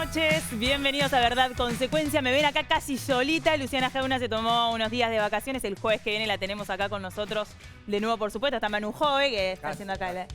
noches, bienvenidos a Verdad Consecuencia. Me ven acá casi solita. Luciana Geuna se tomó unos días de vacaciones. El jueves que viene la tenemos acá con nosotros de nuevo, por supuesto. Está Manu Joe, que está haciendo acá.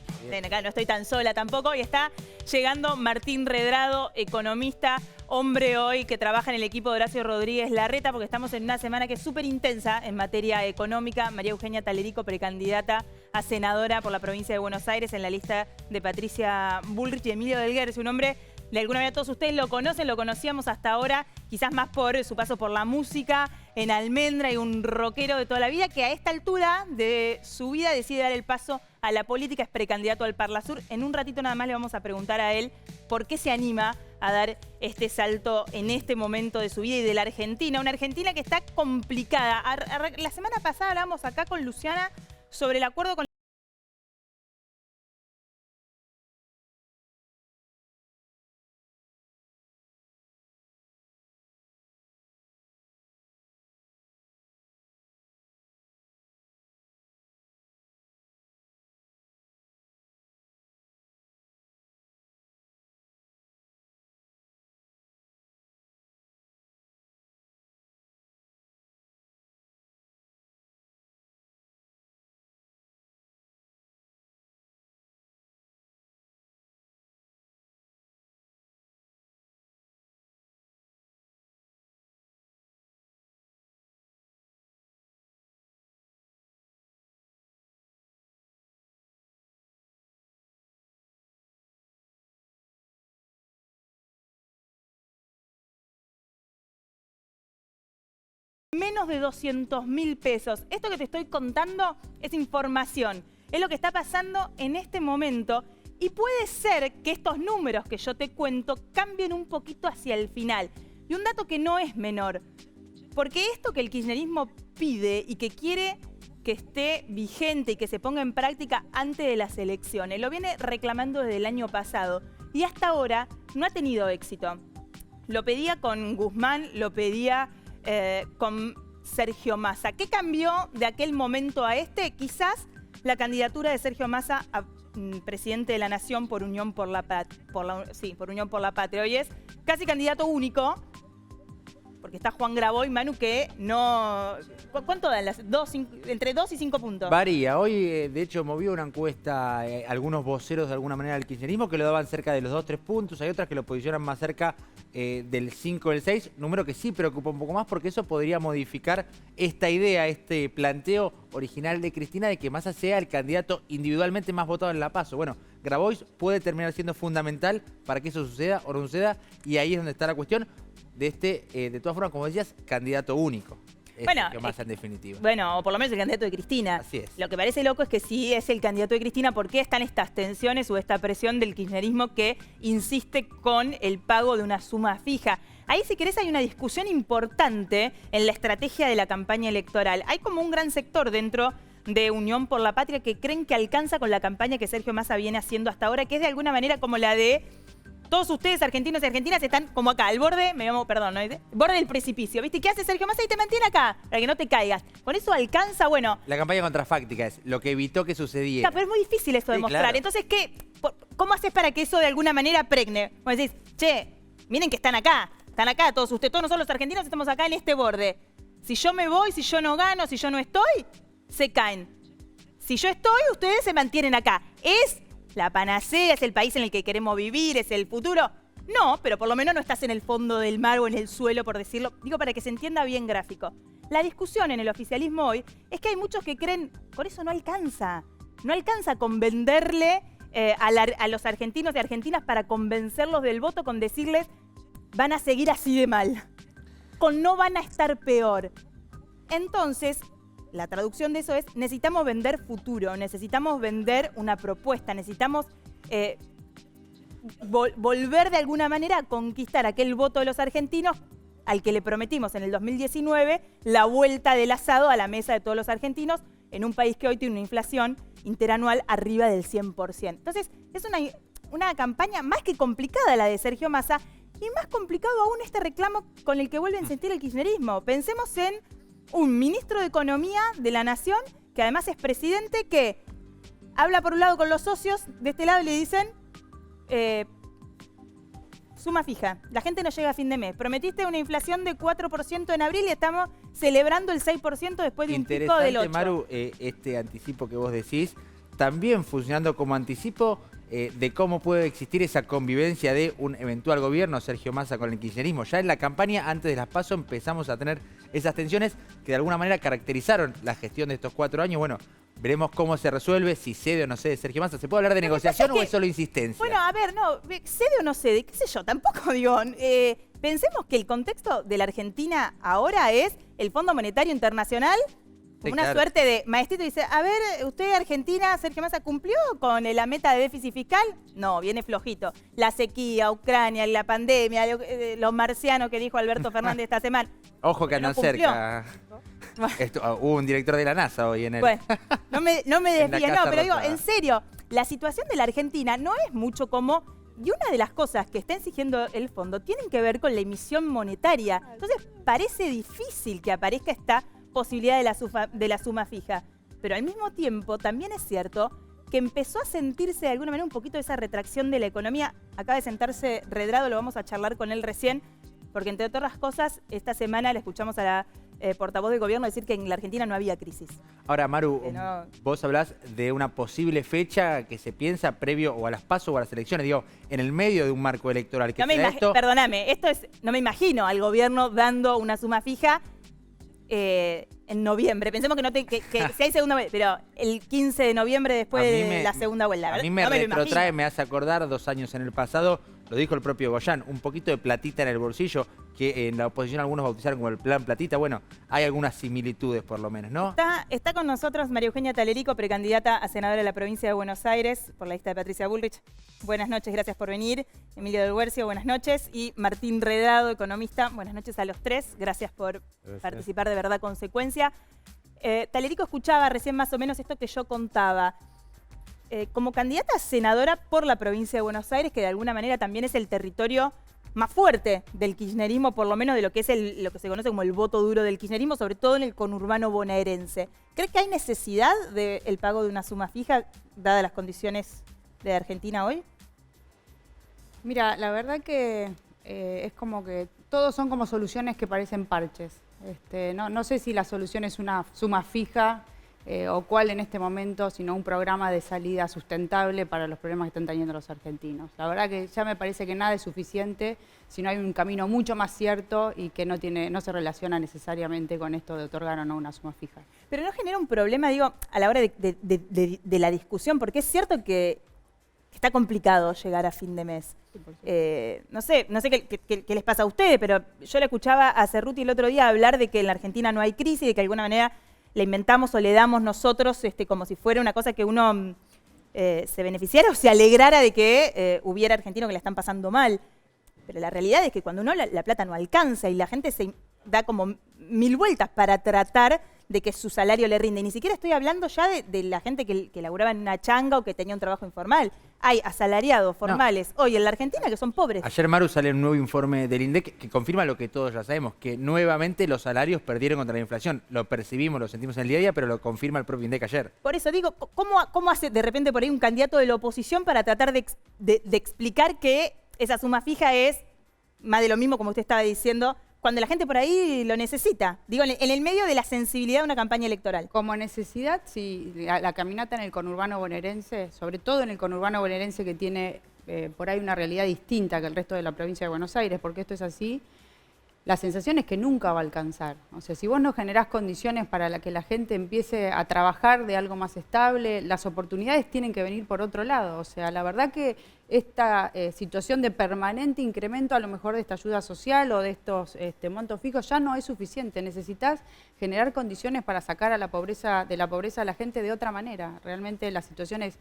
Acá no estoy tan sola tampoco. Y está llegando Martín Redrado, economista, hombre hoy que trabaja en el equipo de Horacio Rodríguez Larreta, porque estamos en una semana que es súper intensa en materia económica. María Eugenia Talerico, precandidata a senadora por la provincia de Buenos Aires en la lista de Patricia Bullrich y Emilio Del Guerres, un hombre de alguna manera todos ustedes lo conocen, lo conocíamos hasta ahora, quizás más por su paso por la música, en Almendra, y un rockero de toda la vida que a esta altura de su vida decide dar el paso a la política, es precandidato al Parlasur. En un ratito nada más le vamos a preguntar a él por qué se anima a dar este salto en este momento de su vida y de la Argentina. Una Argentina que está complicada. La semana pasada hablábamos acá con Luciana sobre el acuerdo con menos de 200.000 pesos. Esto que te estoy contando es información. Es lo que está pasando en este momento. Y puede ser que estos números que yo te cuento cambien un poquito hacia el final. Y un dato que no es menor. Porque esto que el kirchnerismo pide y que quiere que esté vigente y que se ponga en práctica antes de las elecciones, lo viene reclamando desde el año pasado. Y hasta ahora no ha tenido éxito. Lo pedía con Guzmán, lo pedía con Sergio Massa. ¿Qué cambió de aquel momento a este? Quizás la candidatura de Sergio Massa a presidente de la Nación por Unión por la Patria. Hoy es casi candidato único, porque está Juan Graboy, Manu, que no... ¿Cuánto dan las entre 2 y 5 puntos? Varía. Hoy, de hecho, movió una encuesta algunos voceros de alguna manera del kirchnerismo que lo daban cerca de los 2-3 puntos. Hay otras que lo posicionan más cerca del 5 o el 6, número que sí preocupa un poco más porque eso podría modificar esta idea, este planteo original de Cristina de que Massa sea el candidato individualmente más votado en la PASO. Bueno, Grabois puede terminar siendo fundamental para que eso suceda o no suceda, y ahí es donde está la cuestión de de todas formas, como decías, candidato único. Bueno, que Massa en definitiva. Bueno, o por lo menos el candidato de Cristina. Así es. Lo que parece loco es que si es el candidato de Cristina, ¿por qué están estas tensiones o esta presión del kirchnerismo que insiste con el pago de una suma fija? Ahí, si querés, hay una discusión importante en la estrategia de la campaña electoral. Hay como un gran sector dentro de Unión por la Patria que creen que alcanza con la campaña que Sergio Massa viene haciendo hasta ahora, que es de alguna manera como la de... Todos ustedes, argentinos y argentinas, están como acá, al borde, borde del precipicio, ¿viste? ¿Qué hace Sergio Massa? Y te mantiene acá, para que no te caigas. Con eso alcanza, bueno... La campaña contrafáctica es lo que evitó que sucediera. Pero es muy difícil esto de mostrar. Claro. Entonces, ¿cómo haces para que eso de alguna manera pregne? Vos decís, che, miren que están acá todos ustedes, todos nosotros los argentinos estamos acá en este borde. Si yo me voy, si yo no gano, si yo no estoy, se caen. Si yo estoy, ustedes se mantienen acá. ¿Es la panacea? ¿Es el país en el que queremos vivir? ¿Es el futuro? No, pero por lo menos no estás en el fondo del mar o en el suelo, por decirlo. Digo, para que se entienda bien gráfico. La discusión en el oficialismo hoy es que hay muchos que creen, por eso no alcanza. No alcanza con venderle a los argentinos y argentinas para convencerlos del voto, con decirles van a seguir así de mal. Con no van a estar peor. Entonces... la traducción de eso es, necesitamos vender futuro, necesitamos vender una propuesta, necesitamos volver de alguna manera a conquistar aquel voto de los argentinos al que le prometimos en el 2019 la vuelta del asado a la mesa de todos los argentinos en un país que hoy tiene una inflación interanual arriba del 100%. Entonces, es una campaña más que complicada la de Sergio Massa, y más complicado aún este reclamo con el que vuelve a insistir el kirchnerismo. Pensemos en un ministro de Economía de la Nación, que además es presidente, que habla por un lado con los socios de este lado y le dicen suma fija. La gente no llega a fin de mes. Prometiste una inflación de 4% en abril y estamos celebrando el 6% después de un pico del 8%. Maru, este anticipo que vos decís, también funcionando como anticipo de cómo puede existir esa convivencia de un eventual gobierno, Sergio Massa con el kirchnerismo. Ya en la campaña, antes de las PASO, empezamos a tener esas tensiones que de alguna manera caracterizaron la gestión de estos 4 años. Bueno, veremos cómo se resuelve, si cede o no cede Sergio Massa. ¿Se puede hablar de negociación o es solo insistencia? Bueno, a ver, no, cede o no cede, qué sé yo, tampoco digo. Pensemos que el contexto de la Argentina ahora es el Fondo Monetario Internacional, como una suerte de maestrito, dice, a ver, usted Argentina, Sergio Massa, ¿cumplió con la meta de déficit fiscal? No, viene flojito. La sequía, Ucrania, la pandemia, los marcianos que dijo Alberto Fernández esta semana. Ojo que andan cerca. Hubo un director de la NASA hoy en el... Bueno, no me desvíe, no, pero digo, en serio, la situación de la Argentina no es mucho como... Y una de las cosas que está exigiendo el fondo tienen que ver con la emisión monetaria. Entonces, parece difícil que aparezca esta posibilidad de la suma fija. Pero al mismo tiempo, también es cierto que empezó a sentirse de alguna manera un poquito esa retracción de la economía. Acaba de sentarse Redrado, lo vamos a charlar con él recién, porque entre otras cosas, esta semana le escuchamos a la portavoz del gobierno decir que en la Argentina no había crisis. Ahora, Maru, vos hablás de una posible fecha que se piensa previo o a las PASO o a las elecciones, digo, en el medio de un marco electoral. Que Perdóname, no me imagino al gobierno dando una suma fija en noviembre. Pensemos que si hay segunda vuelta, pero el 15 de noviembre después de la segunda vuelta. A mí me retrotrae, me hace acordar 2 años en el pasado, lo dijo el propio Goyán, un poquito de platita en el bolsillo, que en la oposición algunos bautizaron como el plan platita. Bueno, hay algunas similitudes por lo menos, ¿no? Está con nosotros María Eugenia Talerico, precandidata a senadora de la provincia de Buenos Aires por la lista de Patricia Bullrich. Buenas noches, gracias por venir. Emilio del Huercio, buenas noches. Y Martín Redrado, economista, buenas noches a los tres. Gracias por participar de Verdad Consecuencia. Talerico escuchaba recién más o menos esto que yo contaba. Como candidata a senadora por la provincia de Buenos Aires, que de alguna manera también es el territorio más fuerte del kirchnerismo, por lo menos de lo que es lo que se conoce como el voto duro del kirchnerismo, sobre todo en el conurbano bonaerense. ¿Cree que hay necesidad del pago de una suma fija, dadas las condiciones de Argentina hoy? Mira, la verdad que es como que todos son como soluciones que parecen parches. No sé si la solución es una suma fija o cuál en este momento, sino un programa de salida sustentable para los problemas que están teniendo los argentinos. La verdad que ya me parece que nada es suficiente si no hay un camino mucho más cierto y que no se relaciona necesariamente con esto de otorgar o no una suma fija. Pero no genera un problema, digo, a la hora de la discusión, porque es cierto que está complicado llegar a fin de mes. No sé qué les pasa a ustedes, pero yo le escuchaba a Cerruti el otro día hablar de que en la Argentina no hay crisis, de que de alguna manera la inventamos o le damos nosotros como si fuera una cosa que uno se beneficiara o se alegrara de que hubiera argentinos que la están pasando mal. Pero la realidad es que cuando uno la plata no alcanza y la gente se da como 1000 vueltas para tratar de que su salario le rinde. Y ni siquiera estoy hablando ya de la gente que laburaba en una changa o que tenía un trabajo informal. Hay asalariados formales hoy en la Argentina que son pobres. Ayer, Maru, sale un nuevo informe del INDEC que confirma lo que todos ya sabemos, que nuevamente los salarios perdieron contra la inflación. Lo percibimos, lo sentimos en el día a día, pero lo confirma el propio INDEC ayer. Por eso digo, ¿cómo hace de repente por ahí un candidato de la oposición para tratar de explicar que esa suma fija es más de lo mismo, como usted estaba diciendo, cuando la gente por ahí lo necesita? Digo, en el medio de la sensibilidad de una campaña electoral. Como necesidad, sí, la caminata en el conurbano bonaerense, sobre todo en el conurbano bonaerense que tiene por ahí una realidad distinta que el resto de la provincia de Buenos Aires, porque esto es así, la sensación es que nunca va a alcanzar. O sea, si vos no generás condiciones para que la gente empiece a trabajar de algo más estable, las oportunidades tienen que venir por otro lado. O sea, la verdad que esta situación de permanente incremento a lo mejor de esta ayuda social o de estos montos fijos ya no es suficiente. Necesitas generar condiciones para sacar de la pobreza a la gente de otra manera. Realmente la situación es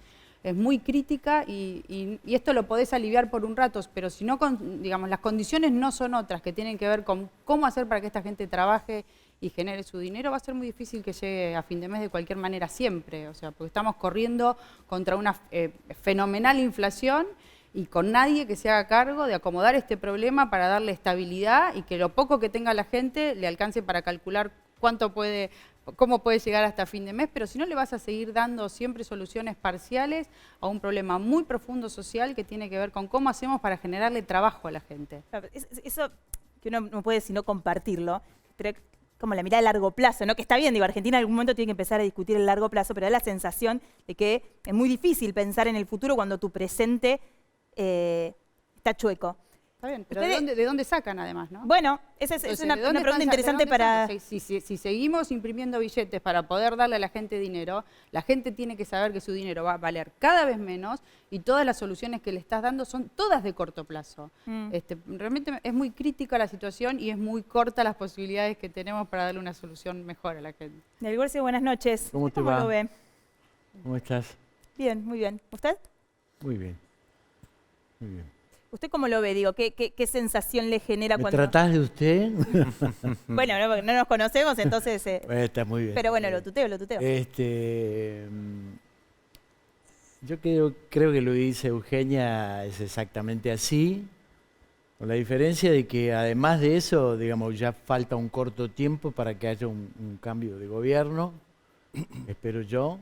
muy crítica y esto lo podés aliviar por un rato, pero si no, digamos, las condiciones no son otras, que tienen que ver con cómo hacer para que esta gente trabaje y genere su dinero, va a ser muy difícil que llegue a fin de mes de cualquier manera siempre, o sea, porque estamos corriendo contra una fenomenal inflación y con nadie que se haga cargo de acomodar este problema para darle estabilidad y que lo poco que tenga la gente le alcance para calcular cuánto puede cómo puedes llegar hasta fin de mes, pero si no le vas a seguir dando siempre soluciones parciales a un problema muy profundo social que tiene que ver con cómo hacemos para generarle trabajo a la gente. Eso que uno no puede sino compartirlo, pero como la mirada a largo plazo, ¿no? Que está bien, digo, Argentina en algún momento tiene que empezar a discutir el largo plazo, pero da la sensación de que es muy difícil pensar en el futuro cuando tu presente está chueco. Está bien, pero ¿de dónde sacan además, no? Bueno, esa es Entonces, una pregunta interesante para... Si seguimos imprimiendo billetes para poder darle a la gente dinero, la gente tiene que saber que su dinero va a valer cada vez menos y todas las soluciones que le estás dando son todas de corto plazo. Realmente es muy crítica la situación y es muy corta las posibilidades que tenemos para darle una solución mejor a la gente. Del Gorsi, buenas noches. ¿Cómo te va? lo ve? ¿Cómo estás? Bien, muy bien. ¿Usted? Muy bien. Muy bien. ¿Usted cómo lo ve? Digo, ¿qué sensación le genera ¿Me cuando...? tratás de usted? Bueno, no, porque no nos conocemos, entonces... Está muy bien. Pero bueno, lo tuteo. Yo creo que lo que dice Eugenia es exactamente así, con la diferencia de que además de eso, digamos, ya falta un corto tiempo para que haya un cambio de gobierno, espero yo,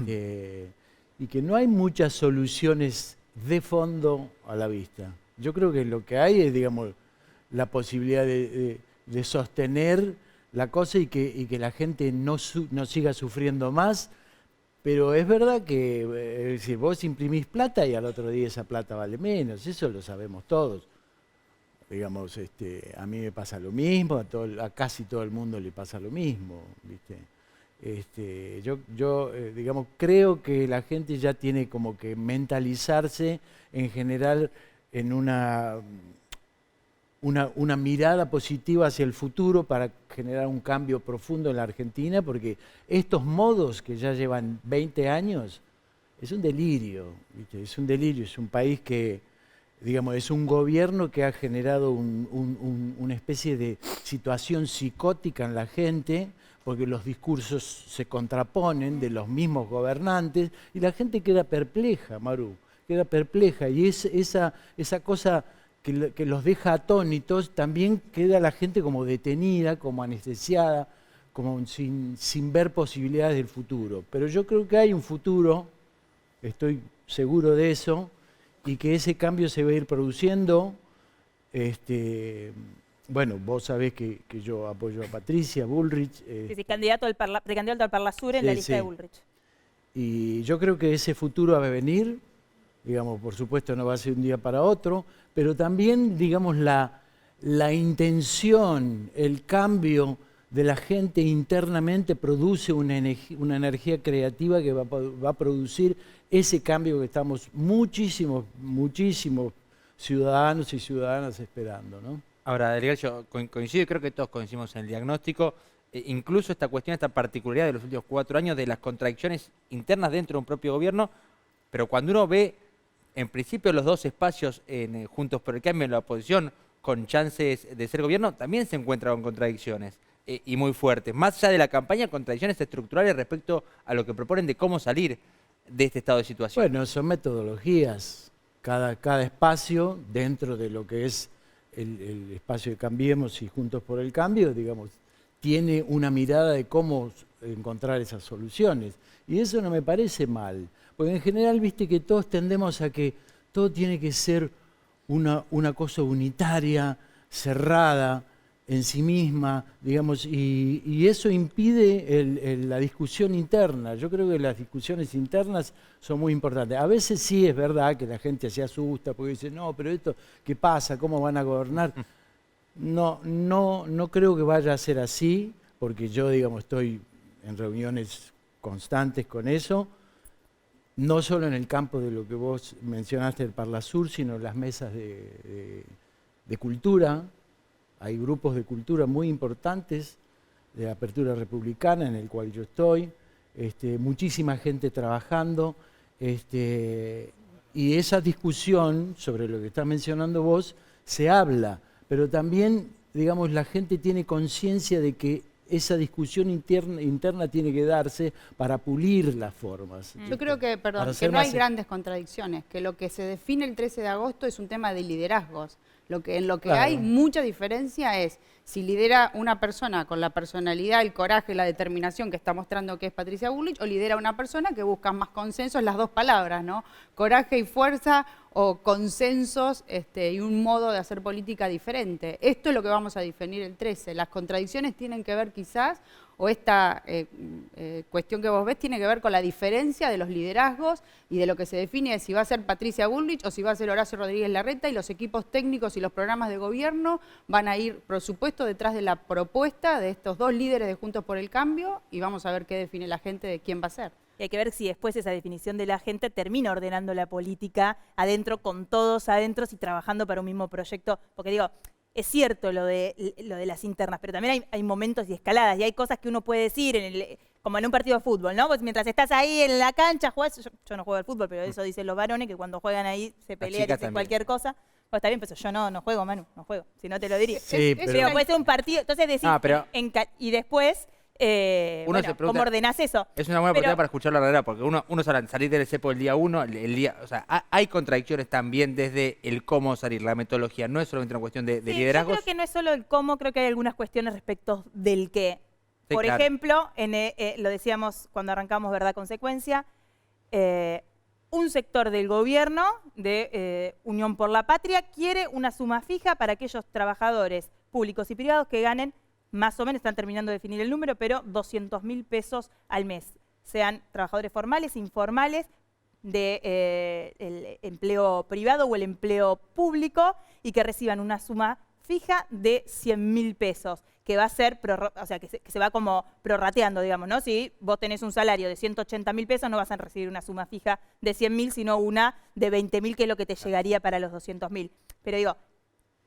y que no hay muchas soluciones de fondo a la vista. Yo creo que lo que hay es, digamos, la posibilidad de sostener la cosa y que la gente no siga sufriendo más, pero es verdad que es decir, vos imprimís plata y al otro día esa plata vale menos, eso lo sabemos todos. Digamos, a mí me pasa lo mismo, a casi todo el mundo le pasa lo mismo, ¿viste? Yo digamos, creo que la gente ya tiene como que mentalizarse en general en una mirada positiva hacia el futuro para generar un cambio profundo en la Argentina, porque estos modos que ya llevan 20 años es un delirio, ¿viste? Es un delirio, es un país que, digamos, es un gobierno que ha generado una especie de situación psicótica en la gente, porque los discursos se contraponen de los mismos gobernantes y la gente queda perpleja, Maru, queda perpleja. Y esa cosa que los deja atónitos, también queda la gente como detenida, como anestesiada, como sin ver posibilidades del futuro. Pero yo creo que hay un futuro, estoy seguro de eso, y que ese cambio se va a ir produciendo. Bueno, vos sabés que yo apoyo a Patricia Bullrich. Sí, candidato al Parlasur en la lista de Bullrich. Y yo creo que ese futuro va a venir, digamos, por supuesto no va a ser un día para otro, pero también, digamos, la intención, el cambio de la gente internamente produce una energía creativa que va a producir ese cambio que estamos muchísimos ciudadanos y ciudadanas esperando, ¿no? Ahora, Delgado, yo coincido y creo que todos coincidimos en el diagnóstico, incluso esta cuestión, esta particularidad de los últimos 4 años de las contradicciones internas dentro de un propio gobierno, pero cuando uno ve, en principio, los dos espacios en Juntos por el Cambio en la oposición con chances de ser gobierno, también se encuentran con contradicciones y muy fuertes. Más allá de la campaña, contradicciones estructurales respecto a lo que proponen de cómo salir de este estado de situación. Bueno, son metodologías. Cada espacio, dentro de lo que es el espacio de Cambiemos y Juntos por el Cambio, digamos, tiene una mirada de cómo encontrar esas soluciones. Y eso no me parece mal, porque en general, viste que todos tendemos a que todo tiene que ser una cosa unitaria, cerrada en sí misma, digamos, y eso impide la discusión interna. Yo creo que las discusiones internas son muy importantes. A veces sí es verdad que la gente se asusta porque dice, no, pero esto, ¿qué pasa? ¿Cómo van a gobernar? No creo que vaya a ser así, porque yo, digamos, estoy en reuniones constantes con eso, no solo en el campo de lo que vos mencionaste del Parlasur, sino en las mesas de cultura. Hay grupos de cultura muy importantes de Apertura Republicana, en el cual yo estoy, muchísima gente trabajando, y esa discusión sobre lo que estás mencionando vos se habla, pero también, digamos, la gente tiene conciencia de que esa discusión interna tiene que darse para pulir las formas. Yo creo que, perdón, que no hay grandes contradicciones, que lo que se define el 13 de agosto es un tema de liderazgos. En lo que Claro. hay mucha diferencia es si lidera una persona con la personalidad, el coraje, la determinación que está mostrando que es Patricia Bullrich, o lidera una persona que busca más consensos, las dos palabras, ¿no? Coraje y fuerza, o consensos y un modo de hacer política diferente. Esto es lo que vamos a definir el 13. Las contradicciones tienen que ver quizás, o esta cuestión que vos ves tiene que ver con la diferencia de los liderazgos y de lo que se define si va a ser Patricia Bullrich o si va a ser Horacio Rodríguez Larreta, y los equipos técnicos y los programas de gobierno van a ir, por supuesto, detrás de la propuesta de estos dos líderes de Juntos por el Cambio, y vamos a ver qué define la gente de quién va a ser. Y hay que ver si después esa definición de la gente termina ordenando la política adentro, con todos adentro y trabajando para un mismo proyecto. Porque digo, es cierto lo de las internas, pero también hay momentos y escaladas, y hay cosas que uno puede decir, como en un partido de fútbol, ¿no? Pues mientras estás ahí en la cancha, jugás, yo no juego al fútbol, pero eso dicen los varones, que cuando juegan ahí se pelean, dicen cualquier cosa. Pues está bien, pero yo no juego, Manu, no juego, si no te lo diría. Sí, Pero puede ser un partido, entonces decís, y después, ¿cómo ordenás eso? Es una buena oportunidad para escucharlo a la verdad, porque uno salir del cepo el día 1, o sea, hay contradicciones también desde el cómo salir, la metodología, no es solamente una cuestión de liderazgos. Yo creo que no es solo el cómo, creo que hay algunas cuestiones respecto del qué. Sí, Por claro. ejemplo, lo decíamos cuando arrancamos Verdad Consecuencia, un sector del gobierno de Unión por la Patria quiere una suma fija para aquellos trabajadores públicos y privados que ganen, más o menos, están terminando de definir el número, pero 200.000 pesos al mes. Sean trabajadores formales, informales, del empleo privado o el empleo público, y que reciban una suma fija de 100.000 pesos, que va a ser, o sea, que se va como prorrateando, digamos, ¿no? Si vos tenés un salario de 180.000 pesos, no vas a recibir una suma fija de 100.000, sino una de 20.000, que es lo que te llegaría para los 200.000. Pero digo,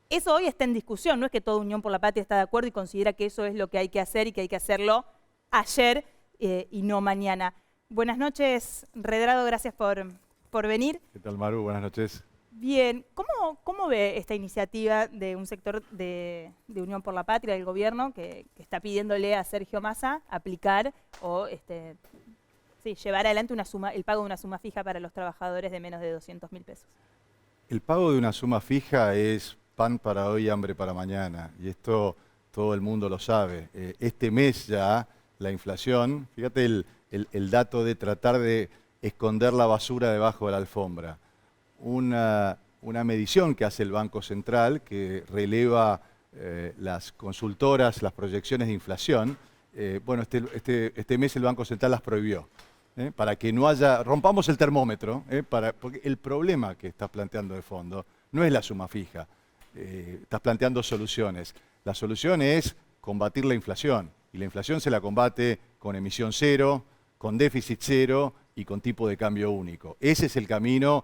eso hoy está en discusión, no es que toda Unión por la Patria está de acuerdo y considera que eso es lo que hay que hacer y que hay que hacerlo ayer y no mañana. Buenas noches, Redrado, gracias por venir. ¿Qué tal, Maru? Buenas noches. Bien, ¿cómo ve esta iniciativa de un sector de Unión por la Patria, del gobierno, que está pidiéndole a Sergio Massa aplicar o llevar adelante el pago de una suma fija para los trabajadores de menos de 200.000 pesos? El pago de una suma fija es pan para hoy, hambre para mañana. Y esto todo el mundo lo sabe. Este mes ya la inflación, fíjate el dato de tratar de esconder la basura debajo de la alfombra. Una medición que hace el Banco Central, que releva las consultoras, las proyecciones de inflación. Bueno, este mes el Banco Central las prohibió. Para que no rompamos el termómetro, porque el problema que estás planteando de fondo no es la suma fija. Estás planteando soluciones. La solución es combatir la inflación, y la inflación se la combate con emisión cero, con déficit cero y con tipo de cambio único. Ese es el camino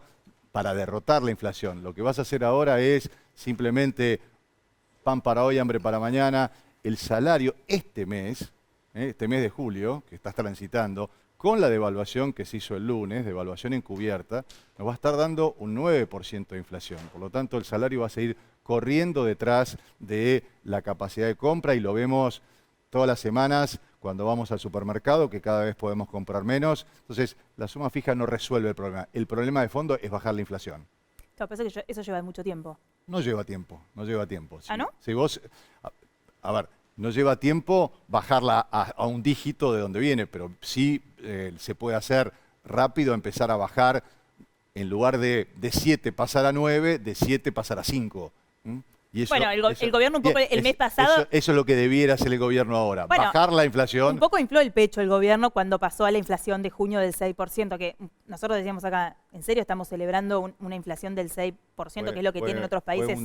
para derrotar la inflación. Lo que vas a hacer ahora es simplemente pan para hoy, hambre para mañana. El salario este mes de julio, que estás transitando, con la devaluación que se hizo el lunes, devaluación encubierta, nos va a estar dando un 9% de inflación. Por lo tanto, el salario va a seguir corriendo detrás de la capacidad de compra, y lo vemos todas las semanas cuando vamos al supermercado, que cada vez podemos comprar menos. Entonces, la suma fija no resuelve el problema. El problema de fondo es bajar la inflación. Claro, pasa que eso lleva mucho tiempo. No lleva tiempo, no lleva tiempo. ¿Ah, no? Si vos, a ver, no lleva tiempo bajarla a un dígito de donde viene, pero sí se puede hacer rápido, empezar a bajar, en lugar de 7 pasar a 9, de 7 pasar a 5. Y eso, bueno, el gobierno un poco el mes pasado... Eso es lo que debiera hacer el gobierno ahora, bueno, bajar la inflación. Un poco infló el pecho el gobierno cuando pasó a la inflación de junio del 6%, que nosotros decíamos acá, ¿en serio estamos celebrando una inflación del 6%, que es lo que tienen otros países? Fue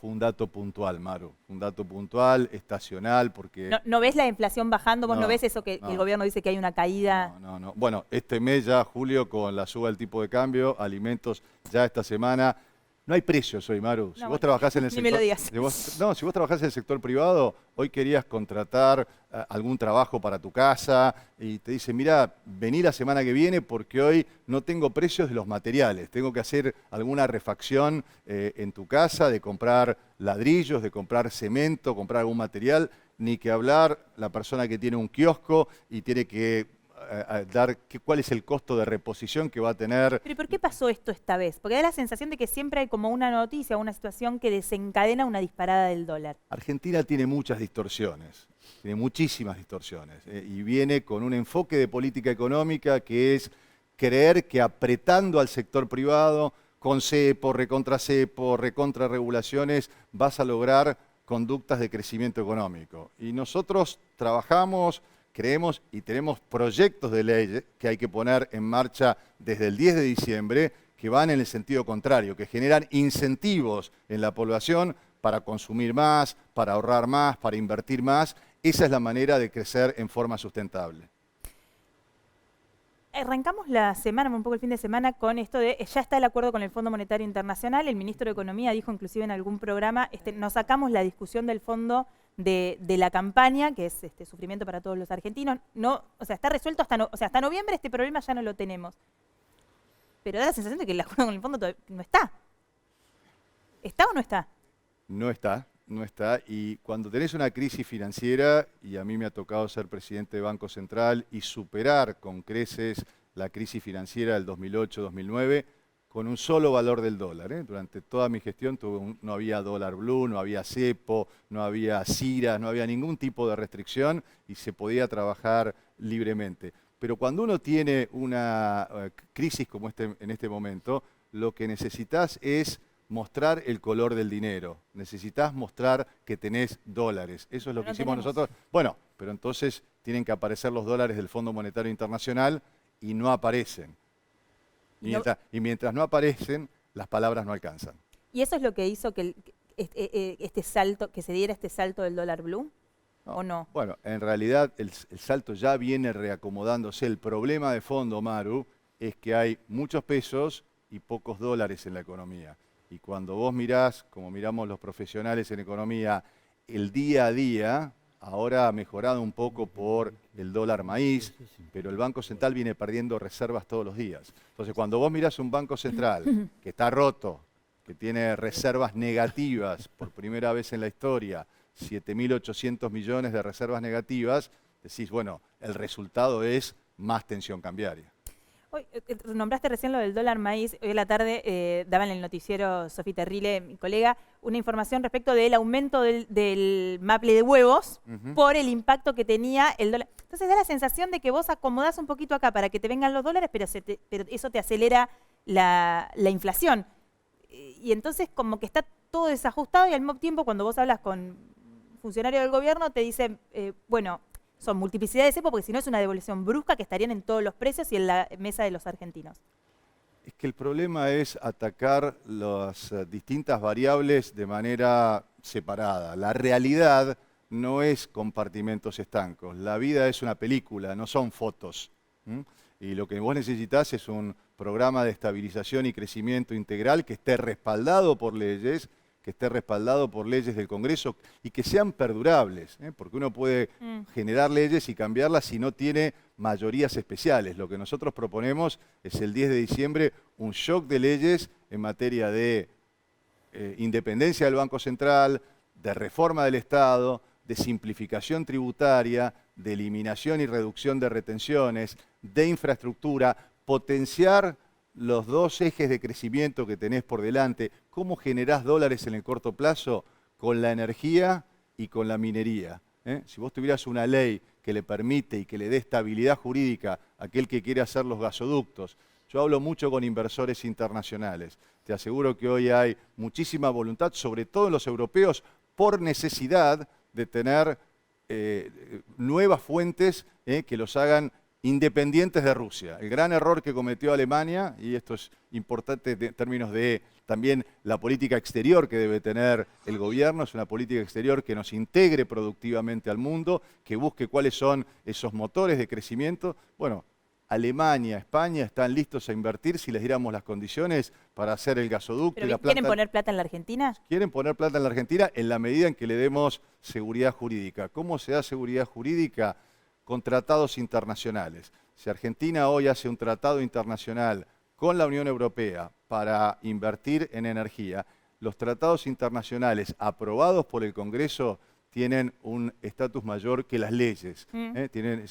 un dato puntual, Maru. Un dato puntual, estacional, porque... ¿No ves la inflación bajando? ¿Vos no ves eso que el gobierno dice que hay una caída? No. Bueno, este mes ya, julio, con la suba del tipo de cambio, alimentos ya esta semana, No hay precios hoy, Maru. Si No, vos bueno, trabajás en el ni sector, me lo digas. si vos trabajás en el sector privado, hoy querías contratar algún trabajo para tu casa y te dicen, mira, vení la semana que viene porque hoy no tengo precios de los materiales. Tengo que hacer alguna refacción en tu casa, de comprar ladrillos, de comprar cemento, comprar algún material, ni que hablar la persona que tiene un kiosco y tiene que cuál es el costo de reposición que va a tener. Pero ¿y por qué pasó esto esta vez? Porque da la sensación de que siempre hay como una noticia, una situación que desencadena una disparada del dólar. Argentina tiene muchas distorsiones, tiene muchísimas distorsiones, y viene con un enfoque de política económica que es creer que apretando al sector privado, con cepo, recontrarregulaciones, vas a lograr conductas de crecimiento económico. Y nosotros trabajamos, creemos y tenemos proyectos de ley que hay que poner en marcha desde el 10 de diciembre que van en el sentido contrario, que generan incentivos en la población para consumir más, para ahorrar más, para invertir más. Esa es la manera de crecer en forma sustentable. Arrancamos la semana, un poco el fin de semana, con esto de ya está el acuerdo con el Fondo Monetario Internacional. El ministro de Economía dijo inclusive en algún programa, nos sacamos la discusión del fondo de la campaña, que es sufrimiento para todos los argentinos. No, o sea, está resuelto hasta noviembre, este problema ya no lo tenemos. Pero da la sensación de que el acuerdo con el fondo todavía no está. ¿Está o no está? No está, no está. Y cuando tenés una crisis financiera, y a mí me ha tocado ser presidente de Banco Central y superar con creces la crisis financiera del 2008-2009, con un solo valor del dólar. Durante toda mi gestión no había dólar blue, no había cepo, no había CIRA, no había ningún tipo de restricción y se podía trabajar libremente. Pero cuando uno tiene una crisis como en este momento, lo que necesitas es mostrar el color del dinero. Necesitas mostrar que tenés dólares. Eso es lo que hicimos nosotros. Bueno, pero entonces tienen que aparecer los dólares del Fondo Monetario Internacional y no aparecen. Y mientras no aparecen, las palabras no alcanzan. ¿Y eso es lo que hizo que que se diera este salto del dólar blue? ¿O no? Bueno, en realidad el salto ya viene reacomodándose. El problema de fondo, Maru, es que hay muchos pesos y pocos dólares en la economía. Y cuando vos mirás, como miramos los profesionales en economía, el día a día, ahora ha mejorado un poco por el dólar maíz, pero el Banco Central viene perdiendo reservas todos los días. Entonces, cuando vos mirás un Banco Central que está roto, que tiene reservas negativas por primera vez en la historia, 7.800 millones de reservas negativas, decís, bueno, el resultado es más tensión cambiaria. Hoy, nombraste recién lo del dólar maíz. Hoy a la tarde daba en el noticiero Sofía Terrile, mi colega, una información respecto del aumento del maple de huevos por el impacto que tenía el dólar. Entonces da la sensación de que vos acomodás un poquito acá para que te vengan los dólares, pero eso te acelera la inflación. Y entonces como que está todo desajustado y al mismo tiempo cuando vos hablas con funcionarios del gobierno te dicen, bueno, son multiplicidad de cepo porque si no es una devolución brusca que estarían en todos los precios y en la mesa de los argentinos. Es que el problema es atacar las distintas variables de manera separada. La realidad no es compartimentos estancos. La vida es una película, no son fotos. Y lo que vos necesitas es un programa de estabilización y crecimiento integral que esté respaldado por leyes, del Congreso y que sean perdurables, porque uno puede generar leyes y cambiarlas si no tiene mayorías especiales. Lo que nosotros proponemos es el 10 de diciembre un shock de leyes en materia de independencia del Banco Central, de reforma del Estado, de simplificación tributaria, de eliminación y reducción de retenciones, de infraestructura, potenciar los dos ejes de crecimiento que tenés por delante. ¿Cómo generás dólares en el corto plazo? Con la energía y con la minería. Si vos tuvieras una ley que le permite y que le dé estabilidad jurídica a aquel que quiere hacer los gasoductos. Yo hablo mucho con inversores internacionales. Te aseguro que hoy hay muchísima voluntad, sobre todo en los europeos, por necesidad de tener nuevas fuentes que los hagan independientes de Rusia. El gran error que cometió Alemania, y esto es importante en términos de también la política exterior que debe tener el gobierno, es una política exterior que nos integre productivamente al mundo, que busque cuáles son esos motores de crecimiento. Bueno, Alemania, España están listos a invertir si les diéramos las condiciones para hacer el gasoducto y la planta. ¿Quieren poner plata en la Argentina? Quieren poner plata en la Argentina en la medida en que le demos seguridad jurídica. ¿Cómo se da seguridad jurídica? Con tratados internacionales. Si Argentina hoy hace un tratado internacional con la Unión Europea para invertir en energía, los tratados internacionales aprobados por el Congreso tienen un estatus mayor que las leyes, tienen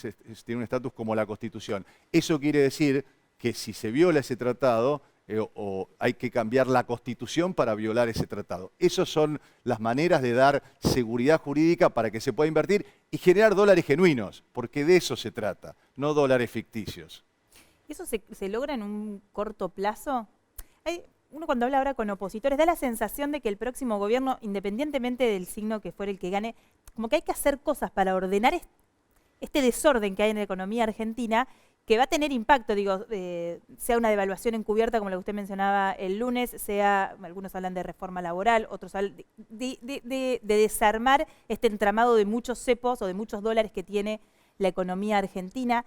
un estatus como la Constitución. Eso quiere decir que si se viola ese tratado, o hay que cambiar la Constitución para violar ese tratado. Esas son las maneras de dar seguridad jurídica para que se pueda invertir y generar dólares genuinos, porque de eso se trata, no dólares ficticios. ¿Eso se logra en un corto plazo? Uno cuando habla ahora con opositores da la sensación de que el próximo gobierno, independientemente del signo que fuere el que gane, como que hay que hacer cosas para ordenar este desorden que hay en la economía argentina, que va a tener impacto, digo, sea una devaluación encubierta como la que usted mencionaba el lunes, sea, algunos hablan de reforma laboral, otros hablan de desarmar este entramado de muchos cepos o de muchos dólares que tiene la economía argentina.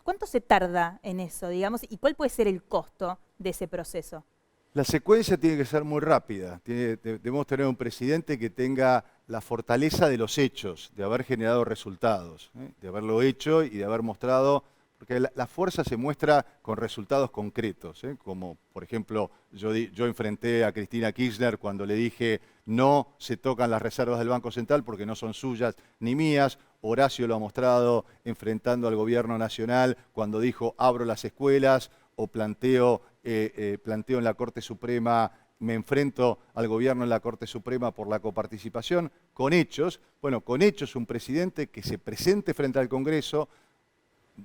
¿Cuánto se tarda en eso, digamos, y cuál puede ser el costo de ese proceso? La secuencia tiene que ser muy rápida. Debemos tener un presidente que tenga la fortaleza de los hechos, de haber generado resultados, de haberlo hecho y de haber mostrado, porque la fuerza se muestra con resultados concretos, como por ejemplo yo enfrenté a Cristina Kirchner cuando le dije no se tocan las reservas del Banco Central porque no son suyas ni mías. Horacio lo ha mostrado enfrentando al gobierno nacional cuando dijo abro las escuelas o planteo en la Corte Suprema, me enfrento al gobierno en la Corte Suprema por la coparticipación, con hechos. Bueno, con hechos un presidente que se presente frente al Congreso,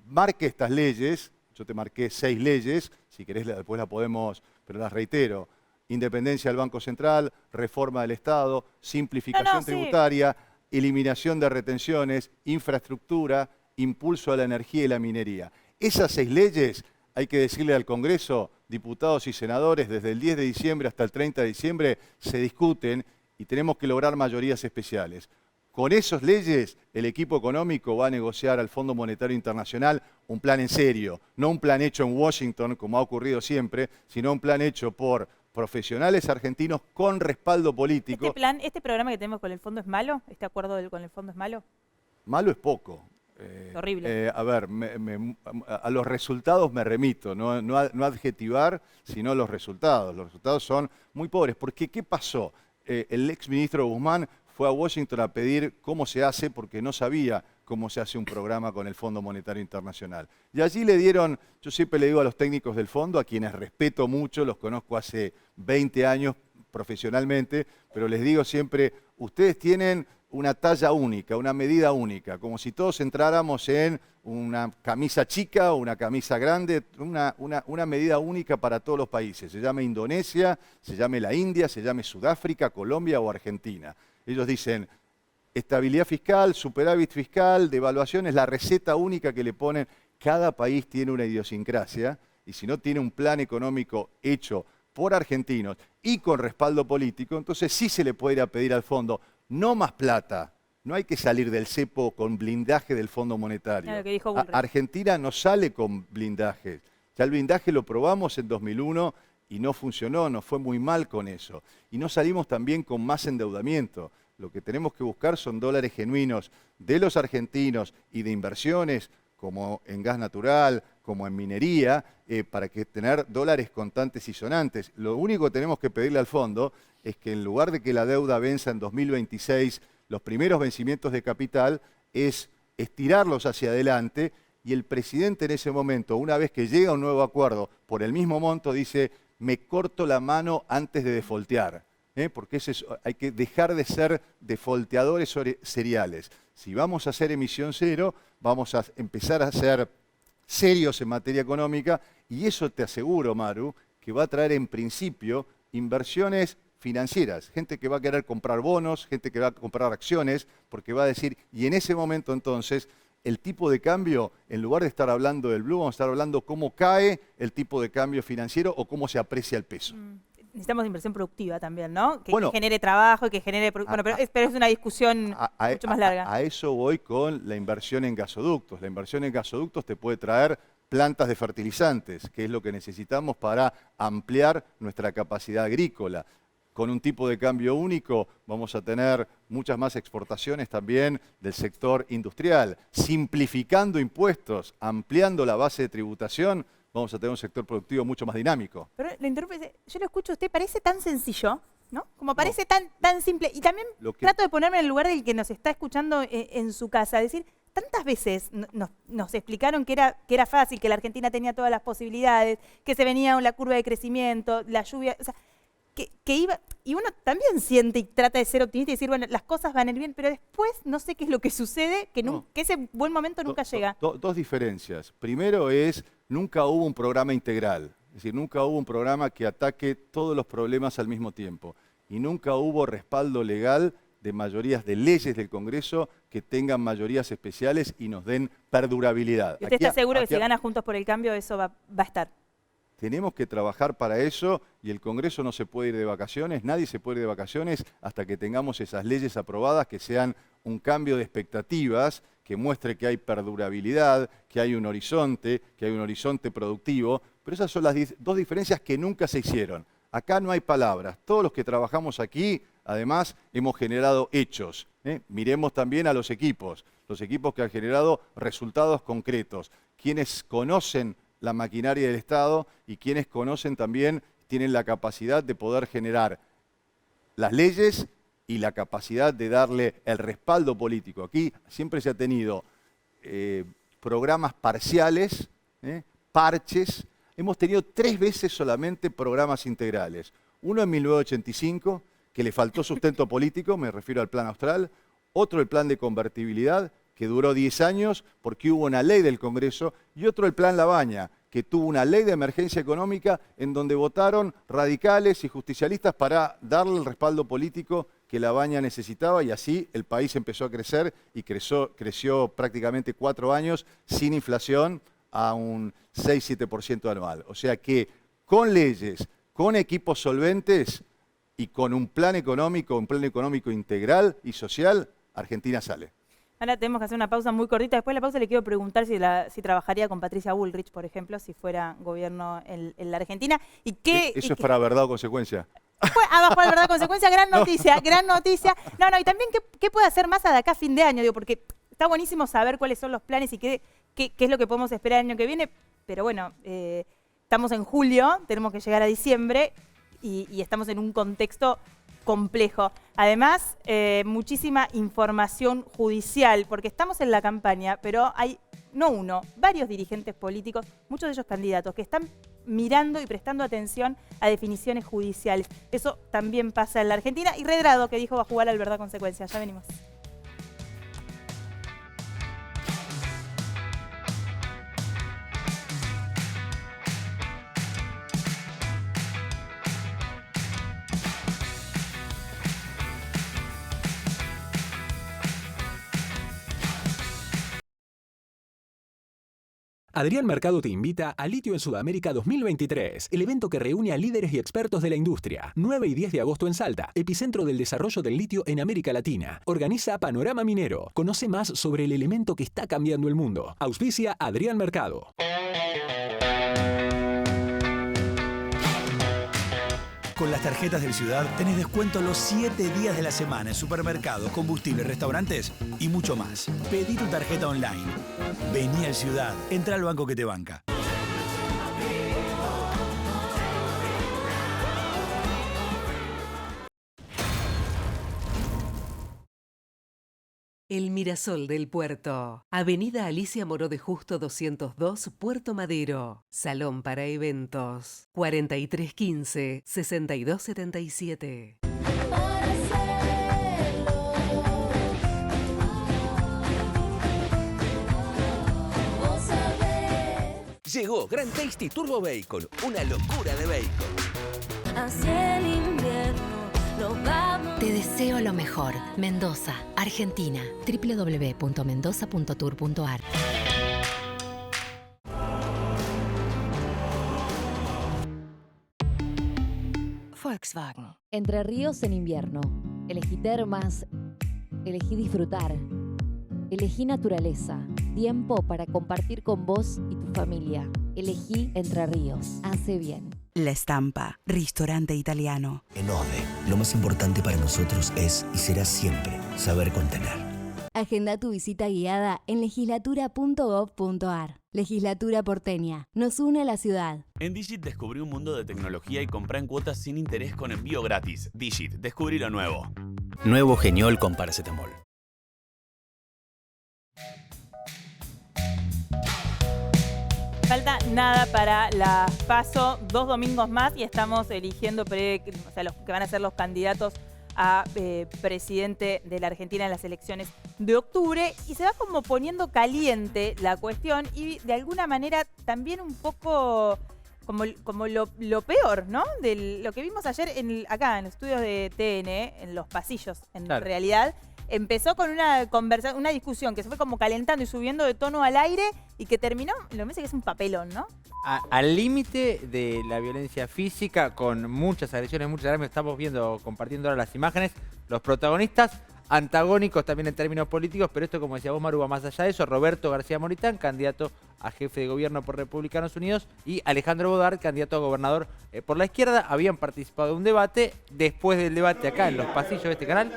marque estas leyes, yo te marqué 6 leyes, si querés después las podemos, pero las reitero: independencia del Banco Central, reforma del Estado, simplificación tributaria, eliminación de retenciones, infraestructura, impulso a la energía y la minería. Esas 6 leyes hay que decirle al Congreso, diputados y senadores, desde el 10 de diciembre hasta el 30 de diciembre se discuten y tenemos que lograr mayorías especiales. Con esas leyes, el equipo económico va a negociar al Fondo Monetario Internacional un plan en serio, no un plan hecho en Washington, como ha ocurrido siempre, sino un plan hecho por profesionales argentinos con respaldo político. ¿Este programa que tenemos con el fondo es malo? ¿Este acuerdo con el fondo es malo? Malo es poco. Horrible. A ver, a los resultados me remito, no adjetivar, sino los resultados. Los resultados son muy pobres, porque ¿qué pasó? El exministro Guzmán fue a Washington a pedir cómo se hace, porque no sabía cómo se hace un programa con el Fondo Monetario Internacional. Y allí le dieron, yo siempre le digo a los técnicos del fondo, a quienes respeto mucho, los conozco hace 20 años profesionalmente, pero les digo siempre, ustedes tienen una talla única, una medida única, como si todos entráramos en una camisa chica o una camisa grande, una medida única para todos los países. Se llame Indonesia, se llame la India, se llame Sudáfrica, Colombia o Argentina. Ellos dicen, estabilidad fiscal, superávit fiscal, devaluación es la receta única que le ponen. Cada país tiene una idiosincrasia y si no tiene un plan económico hecho por argentinos y con respaldo político, entonces sí se le puede ir a pedir al fondo, no más plata, no hay que salir del cepo con blindaje del Fondo Monetario. Claro, que dijo Argentina no sale con blindaje, ya el blindaje lo probamos en 2001 y no funcionó, nos fue muy mal con eso. Y no salimos también con más endeudamiento. Lo que tenemos que buscar son dólares genuinos de los argentinos y de inversiones como en gas natural, como en minería, para que tener dólares contantes y sonantes. Lo único que tenemos que pedirle al fondo es que en lugar de que la deuda venza en 2026, los primeros vencimientos de capital, es estirarlos hacia adelante y el presidente en ese momento, una vez que llega a un nuevo acuerdo por el mismo monto, dice, me corto la mano antes de defoltear. Porque hay que dejar de ser defolteadores seriales. Si vamos a hacer emisión cero, vamos a empezar a ser serios en materia económica y eso te aseguro, Maru, que va a traer en principio inversiones financieras. Gente que va a querer comprar bonos, gente que va a comprar acciones, porque va a decir, y en ese momento entonces, el tipo de cambio, en lugar de estar hablando del blue, vamos a estar hablando cómo cae el tipo de cambio financiero o cómo se aprecia el peso. necesitamos inversión productiva también, ¿no? Que Bueno, genere trabajo y que genere... Bueno, pero es una discusión mucho más larga. A eso voy con la inversión en gasoductos. La inversión en gasoductos te puede traer plantas de fertilizantes, que es lo que necesitamos para ampliar nuestra capacidad agrícola. Con un tipo de cambio único vamos a tener muchas más exportaciones también del sector industrial. Simplificando impuestos, ampliando la base de tributación, vamos a tener un sector productivo mucho más dinámico. Pero lo interrumpo, yo lo escucho a usted, parece tan sencillo, ¿no? Como parece tan simple. Y también trato de ponerme en el lugar del que nos está escuchando en su casa. Es decir, tantas veces nos explicaron que era fácil, que la Argentina tenía todas las posibilidades, que se venía la curva de crecimiento, la lluvia... O sea, que iba, y uno también siente y trata de ser optimista y decir, bueno, las cosas van a ir bien, pero después no sé qué es lo que sucede, que ese buen momento nunca llega. Dos diferencias. Primero es, nunca hubo un programa integral, es decir, nunca hubo un programa que ataque todos los problemas al mismo tiempo. Y nunca hubo respaldo legal de mayorías de leyes del Congreso que tengan mayorías especiales y nos den perdurabilidad. ¿Y usted está seguro que si gana Juntos por el Cambio eso va a estar? Tenemos que trabajar para eso y el Congreso no se puede ir de vacaciones, nadie se puede ir de vacaciones hasta que tengamos esas leyes aprobadas que sean un cambio de expectativas, que muestre que hay perdurabilidad, que hay un horizonte productivo. Pero esas son las dos diferencias que nunca se hicieron. Acá no hay palabras. Todos los que trabajamos aquí, además, hemos generado hechos. Miremos también a los equipos que han generado resultados concretos. Quienes conocen la maquinaria del Estado y quienes conocen también tienen la capacidad de poder generar las leyes y la capacidad de darle el respaldo político. Aquí siempre se ha tenido programas parciales, parches. Hemos tenido 3 veces solamente programas integrales. Uno en 1985, que le faltó sustento político, me refiero al Plan Austral. Otro el Plan de Convertibilidad, que duró 10 años porque hubo una ley del Congreso, y otro el Plan Labaña, que tuvo una ley de emergencia económica en donde votaron radicales y justicialistas para darle el respaldo político que Labaña necesitaba, y así el país empezó a crecer y creció prácticamente 4 años sin inflación a un 6-7% anual. O sea que con leyes, con equipos solventes y con un plan económico integral y social, Argentina sale. Ahora tenemos que hacer una pausa muy cortita. Después de la pausa le quiero preguntar si trabajaría con Patricia Bullrich, por ejemplo, si fuera gobierno en la Argentina. ¿Eso es para Verdad o Consecuencia? Abajo de Verdad o Consecuencia, gran noticia, gran noticia. No, y también qué puede hacer más de acá a fin de año, porque está buenísimo saber cuáles son los planes y qué es lo que podemos esperar el año que viene, pero bueno, estamos en julio, tenemos que llegar a diciembre y estamos en un contexto complejo. Además, muchísima información judicial, porque estamos en la campaña, pero hay, no uno, varios dirigentes políticos, muchos de ellos candidatos, que están mirando y prestando atención a definiciones judiciales. Eso también pasa en la Argentina. Y Redrado, que dijo va a jugar al Verdad Consecuencia. Ya venimos. Adrián Mercado te invita a Litio en Sudamérica 2023, el evento que reúne a líderes y expertos de la industria. 9 y 10 de agosto en Salta, epicentro del desarrollo del litio en América Latina. Organiza Panorama Minero. Conoce más sobre el elemento que está cambiando el mundo. Auspicia Adrián Mercado. Con las tarjetas del Ciudad tenés descuento los 7 días de la semana en supermercados, combustibles, restaurantes y mucho más. Pedí tu tarjeta online. Vení al Ciudad. Entra al banco que te banca. El Mirasol del Puerto. Avenida Alicia Moró de Justo 202, Puerto Madero. Salón para eventos. 4315-6277. Llegó Grand Tasty Turbo Bacon, una locura de bacon. Hacia el invierno lo vamos. Te deseo lo mejor. Mendoza, Argentina. www.mendoza.tour.ar. Ford Volkswagen. Entre Ríos en invierno. Elegí termas. Elegí disfrutar. Elegí naturaleza. Tiempo para compartir con vos y tu familia. Elegí Entre Ríos. Hace bien. La Estampa, ristorante italiano. En ODE, lo más importante para nosotros es y será siempre saber contener. Agenda tu visita guiada en legislatura.gov.ar. Legislatura porteña. Nos une a la ciudad. En Digit descubrí un mundo de tecnología y comprá en cuotas sin interés con envío gratis. Digit, descubrí lo nuevo. Nuevo Geniol con paracetamol. Falta nada para la PASO, 2 domingos más y estamos eligiendo los que van a ser los candidatos a presidente de la Argentina en las elecciones de octubre y se va como poniendo caliente la cuestión y de alguna manera también un poco como lo peor, ¿no? De lo que vimos ayer acá en los estudios de TN, en los pasillos, en realidad. Empezó con una discusión que se fue como calentando y subiendo de tono al aire y que terminó, lo que me parece que es un papelón, ¿no? Al límite de la violencia física, con muchas agresiones, muchas armas, estamos viendo, compartiendo ahora las imágenes, los protagonistas antagónicos también en términos políticos, pero esto, como decía vos, Maru, va más allá de eso. Roberto García Moritán, candidato a jefe de gobierno por Republicanos Unidos, y Alejandro Bodart, candidato a gobernador por la izquierda, habían participado de un debate. Después del debate acá en los pasillos de este canal,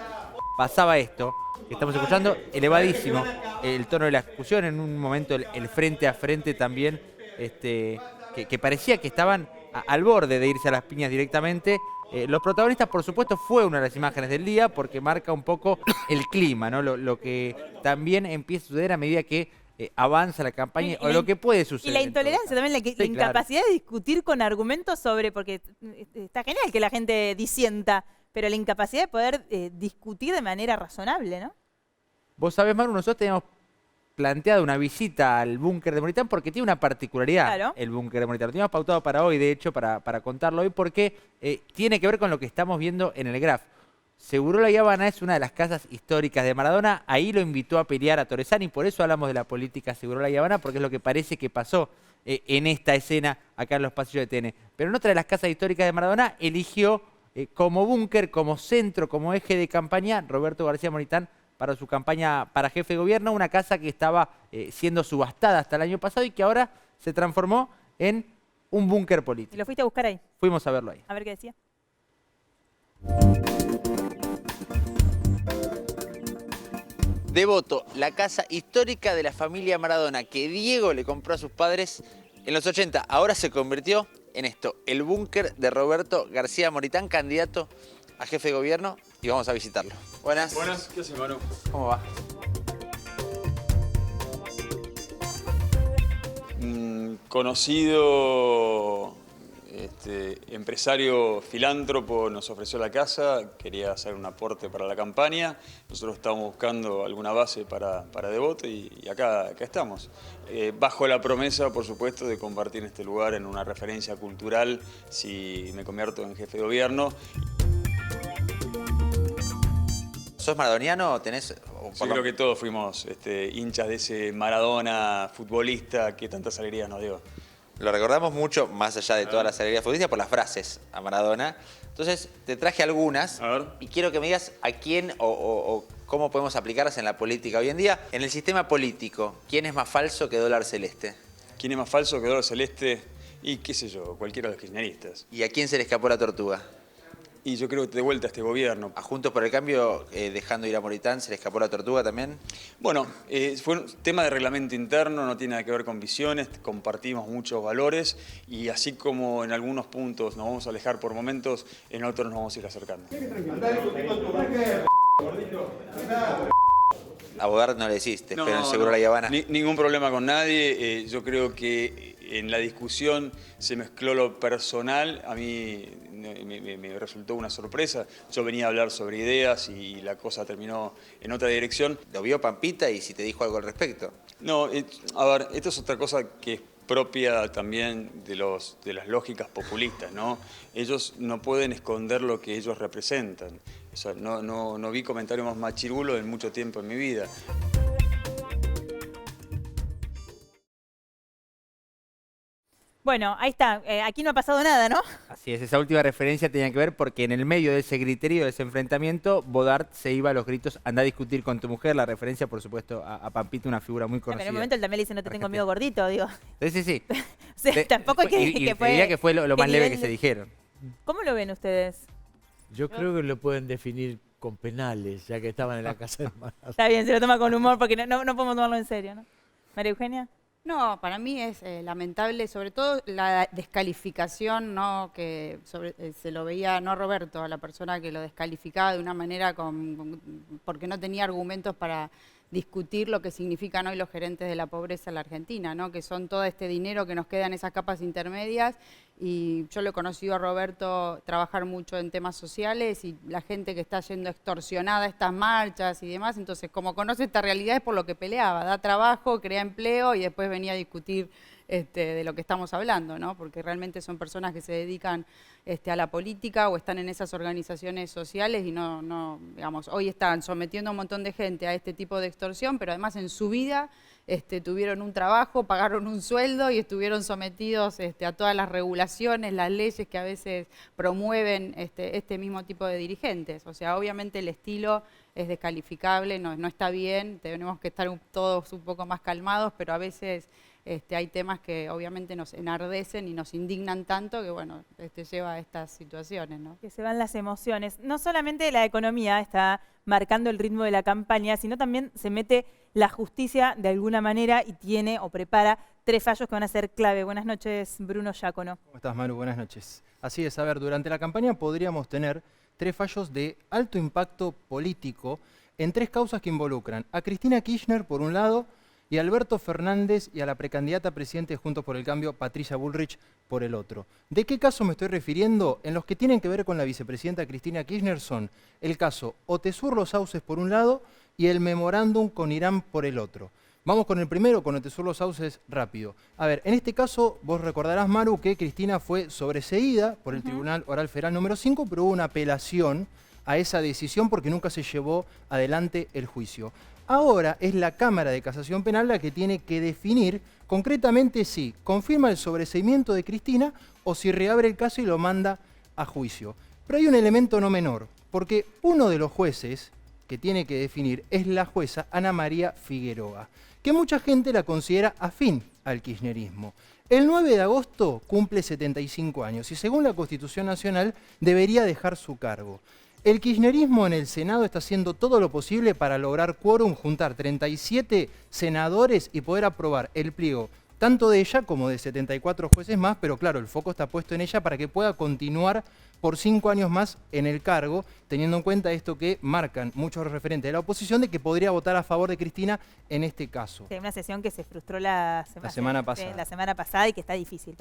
pasaba esto, que estamos escuchando, elevadísimo el tono de la discusión, en un momento el frente a frente también, que parecía que estaban al borde de irse a las piñas directamente. Los protagonistas, por supuesto, fue una de las imágenes del día porque marca un poco el clima, ¿no? Lo que también empieza a suceder a medida que avanza la campaña o lo que puede suceder. Y la intolerancia también, la incapacidad de discutir con argumentos porque está genial que la gente disienta, pero la incapacidad de poder discutir de manera razonable, ¿no? Vos sabés, Maru, nosotros teníamos planteado una visita al búnker de Moritán porque tiene una particularidad, el búnker de Moritán. Lo teníamos pautado para hoy, de hecho, para contarlo hoy, porque tiene que ver con lo que estamos viendo en el graf. Segurola y Habana es una de las casas históricas de Maradona. Ahí lo invitó a pelear a Torresani, por eso hablamos de la política Segurola y Habana, porque es lo que parece que pasó en esta escena acá en los pasillos de TN. Pero en otra de las casas históricas de Maradona eligió como búnker, como centro, como eje de campaña, Roberto García Moritán para su campaña para jefe de gobierno, una casa que estaba siendo subastada hasta el año pasado y que ahora se transformó en un búnker político. ¿Y lo fuiste a buscar ahí? Fuimos a verlo ahí. A ver qué decía. Devoto, la casa histórica de la familia Maradona que Diego le compró a sus padres en los 80, ahora se convirtió en esto, el búnker de Roberto García Moritán, candidato a jefe de gobierno, y vamos a visitarlo. Buenas. Buenas, ¿qué haces, Manu? ¿Cómo va? Conocido empresario filántropo nos ofreció la casa, quería hacer un aporte para la campaña. Nosotros estábamos buscando alguna base para Devoto y acá estamos. Bajo la promesa, por supuesto, de convertir este lugar en una referencia cultural si me convierto en jefe de gobierno. ¿Sos maradoniano? ¿Tenés...? Sí, creo que todos fuimos hinchas de ese Maradona futbolista que tantas alegrías nos dio. Lo recordamos mucho, más allá de todas las alegrías futbolistas, por las frases a Maradona. Entonces, te traje algunas y quiero que me digas a quién o cómo podemos aplicarlas en la política hoy en día. En el sistema político, ¿quién es más falso que dólar celeste? ¿Quién es más falso que dólar celeste? Y qué sé yo, cualquiera de los kirchneristas. ¿Y a quién se le escapó la tortuga? Y yo creo que de vuelta a este gobierno. ¿A Juntos por el Cambio, dejando ir a Moritán, se le escapó la tortuga también? Bueno, fue un tema de reglamento interno, no tiene nada que ver con visiones, compartimos muchos valores y así como en algunos puntos nos vamos a alejar por momentos, en otros nos vamos a ir acercando. A Bodart no le hiciste, pero en Segurola y Habana. Ningún problema con nadie. Yo creo que en la discusión se mezcló lo personal. A mí me resultó una sorpresa. Yo venía a hablar sobre ideas y la cosa terminó en otra dirección. ¿Lo vio Pampita y si te dijo algo al respecto? No, a ver, esto es otra cosa que es propia también de las lógicas populistas, ¿no? Ellos no pueden esconder lo que ellos representan. O sea, no vi comentarios más machirulos en mucho tiempo en mi vida. Bueno, ahí está. Aquí no ha pasado nada, ¿no? Así es, esa última referencia tenía que ver porque en el medio de ese griterío, de ese enfrentamiento, Bodart se iba a los gritos, anda a discutir con tu mujer. La referencia, por supuesto, a Pampita, una figura muy conocida. En un momento él también le dice, no te tengo miedo gordito, digo. Sí. O sea, tampoco es Y fue... diría que fue lo más leve que nivel se dijeron. ¿Cómo lo ven ustedes? Yo creo que lo pueden definir con penales, ya que estaban en la casa de hermanas. Está bien, se lo toma con humor porque no podemos tomarlo en serio, ¿no? María Eugenia. No, para mí es lamentable, sobre todo la descalificación, ¿no? Que se lo veía, no a Roberto, a la persona que lo descalificaba de una manera porque no tenía argumentos para discutir lo que significan hoy los gerentes de la pobreza en la Argentina, ¿no? Que son todo este dinero que nos queda en esas capas intermedias, y yo lo he conocido a Roberto trabajar mucho en temas sociales y la gente que está yendo extorsionada a estas marchas y demás, entonces como conoce esta realidad es por lo que peleaba, da trabajo, crea empleo y después venía a discutir de lo que estamos hablando, ¿no? Porque realmente son personas que se dedican a la política o están en esas organizaciones sociales y no, digamos, hoy están sometiendo a un montón de gente a este tipo de extorsión, pero además en su vida tuvieron un trabajo, pagaron un sueldo y estuvieron sometidos a todas las regulaciones, las leyes que a veces promueven este mismo tipo de dirigentes. O sea, obviamente el estilo es descalificable, no está bien, tenemos que estar todos un poco más calmados, pero a veces hay temas que obviamente nos enardecen y nos indignan tanto que, bueno, lleva a estas situaciones, ¿no? Que se van las emociones. No solamente la economía está marcando el ritmo de la campaña, sino también se mete la justicia de alguna manera y tiene o prepara 3 fallos que van a ser clave. Buenas noches, Bruno Giacono. ¿Cómo estás, Maru? Buenas noches. Así es, a ver, durante la campaña podríamos tener 3 fallos de alto impacto político en 3 causas que involucran a Cristina Kirchner, por un lado, y a Alberto Fernández y a la precandidata a presidente de Juntos por el Cambio, Patricia Bullrich, por el otro. ¿De qué caso me estoy refiriendo? En los que tienen que ver con la vicepresidenta Cristina Kirchner son el caso Otesur Los Sauces por un lado y el memorándum con Irán por el otro. Vamos con el primero, con Otesur Los Sauces, rápido. A ver, en este caso vos recordarás, Maru, que Cristina fue sobreseída por el Tribunal Oral Federal número 5, pero hubo una apelación a esa decisión porque nunca se llevó adelante el juicio. Ahora es la Cámara de Casación Penal la que tiene que definir concretamente si confirma el sobreseimiento de Cristina o si reabre el caso y lo manda a juicio. Pero hay un elemento no menor, porque uno de los jueces que tiene que definir es la jueza Ana María Figueroa, que mucha gente la considera afín al kirchnerismo. El 9 de agosto cumple 75 años y según la Constitución Nacional debería dejar su cargo. El kirchnerismo en el Senado está haciendo todo lo posible para lograr quórum, juntar 37 senadores y poder aprobar el pliego tanto de ella como de 74 jueces más, pero claro, el foco está puesto en ella para que pueda continuar por 5 años más en el cargo, teniendo en cuenta esto que marcan muchos referentes de la oposición de que podría votar a favor de Cristina en este caso. Sí, una sesión que se frustró la semana pasada. La semana pasada y que está difícil,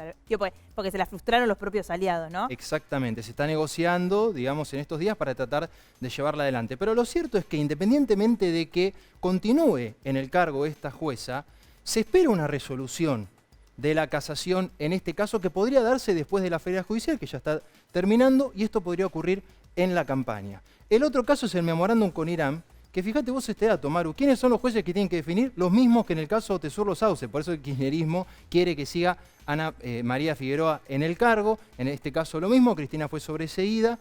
porque se la frustraron los propios aliados, ¿no? Exactamente, se está negociando, digamos, en estos días para tratar de llevarla adelante. Pero lo cierto es que independientemente de que continúe en el cargo esta jueza, se espera una resolución de la casación en este caso que podría darse después de la feria judicial, que ya está terminando, y esto podría ocurrir en la campaña. El otro caso es el memorándum con Irán, que fíjate vos este dato, Maru, ¿quiénes son los jueces que tienen que definir? Los mismos que en el caso de Otesur Los Sauces, por eso el kirchnerismo quiere que siga Ana María Figueroa en el cargo, en este caso lo mismo, Cristina fue sobreseída,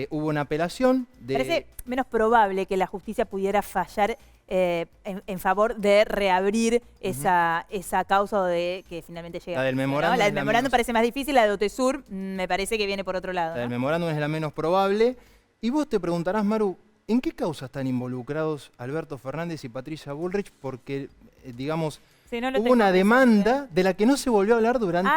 hubo una apelación. Parece menos probable que la justicia pudiera fallar en favor de reabrir esa causa de que finalmente llega. La del memorándum, ¿no? La del memorándum parece más difícil, la de Otesur me parece que viene por otro lado. La del memorándum es la menos probable. Y vos te preguntarás, Maru, ¿en qué causa están involucrados Alberto Fernández y Patricia Bullrich? Porque, digamos, hubo una demanda de la que no se volvió a hablar durante